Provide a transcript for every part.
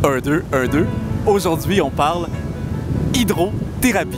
1, 2, 1, 2. Aujourd'hui, on parle hydrothérapie.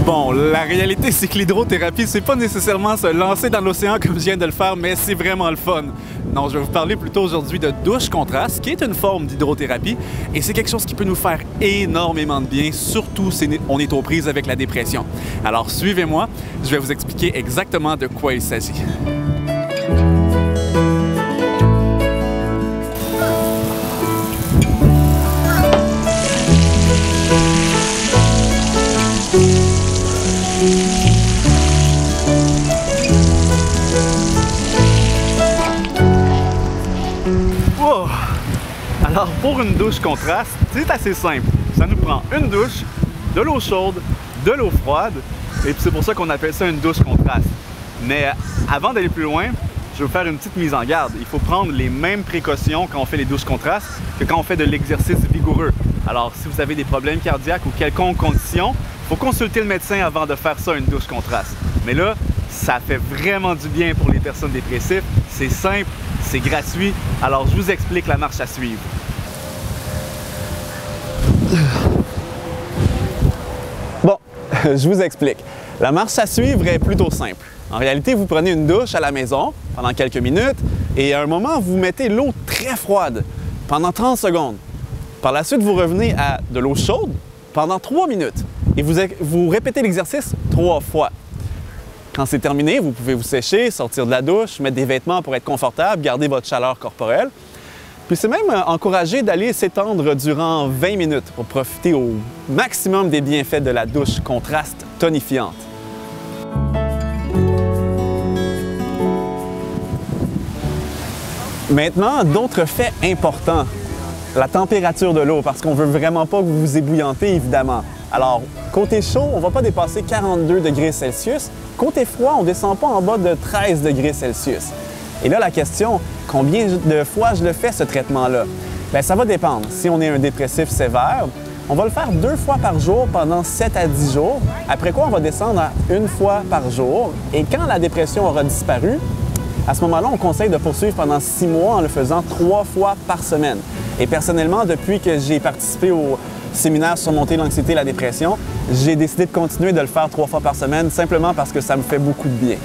Bon, la réalité, c'est que l'hydrothérapie, c'est pas nécessairement se lancer dans l'océan comme je viens de le faire, mais c'est vraiment le fun. Non, je vais vous parler plutôt aujourd'hui de douche contraste, qui est une forme d'hydrothérapie, et c'est quelque chose qui peut nous faire énormément de bien, surtout si on est aux prises avec la dépression. Alors, suivez-moi, je vais vous expliquer exactement de quoi il s'agit. Wow. Alors pour une douche contraste, c'est assez simple. Ça nous prend une douche, de l'eau chaude, de l'eau froide, et puis c'est pour ça qu'on appelle ça une douche contraste. Mais avant d'aller plus loin, je vais vous faire une petite mise en garde. Il faut prendre les mêmes précautions quand on fait les douches contrastes que quand on fait de l'exercice vigoureux. Alors si vous avez des problèmes cardiaques ou quelconque condition, il faut consulter le médecin avant de faire ça, une douche contraste. Mais là, ça fait vraiment du bien pour les personnes dépressives. C'est simple, c'est gratuit. Alors, je vous explique la marche à suivre. Bon, je vous explique. La marche à suivre est plutôt simple. En réalité, vous prenez une douche à la maison pendant quelques minutes et à un moment, vous mettez l'eau très froide pendant 30 secondes. Par la suite, vous revenez à de l'eau chaude pendant 3 minutes et vous répétez l'exercice 3 fois. Quand c'est terminé, vous pouvez vous sécher, sortir de la douche, mettre des vêtements pour être confortable, garder votre chaleur corporelle. Puis c'est même encouragé d'aller s'étendre durant 20 minutes pour profiter au maximum des bienfaits de la douche contraste tonifiante. Maintenant, d'autres faits importants. La température de l'eau, parce qu'on ne veut vraiment pas que vous vous ébouillantez, évidemment. Alors, côté chaud, on ne va pas dépasser 42 degrés Celsius. Côté froid, on ne descend pas en bas de 13 degrés Celsius. Et là, la question, combien de fois je le fais, ce traitement-là? Bien, ça va dépendre. Si on est un dépressif sévère, on va le faire 2 fois par jour pendant 7 à 10 jours, après quoi on va descendre à 1 fois par jour. Et quand la dépression aura disparu, à ce moment-là, on conseille de poursuivre pendant 6 mois en le faisant 3 fois par semaine. Et personnellement, depuis que j'ai participé au séminaire Surmonter l'anxiété et la dépression, j'ai décidé de continuer de le faire 3 fois par semaine, simplement parce que ça me fait beaucoup de bien.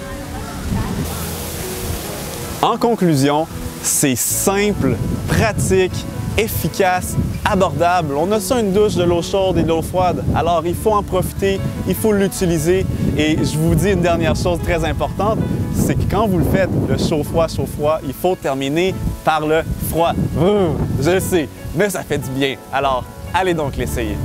En conclusion, c'est simple, pratique, efficace, abordable. On a ça, une douche, de l'eau chaude et de l'eau froide. Alors, il faut en profiter, il faut l'utiliser. Et je vous dis une dernière chose très importante, c'est que quand vous le faites, le chaud-froid, il faut terminer par le froid. Je le sais, mais ça fait du bien. Alors, allez donc l'essayer.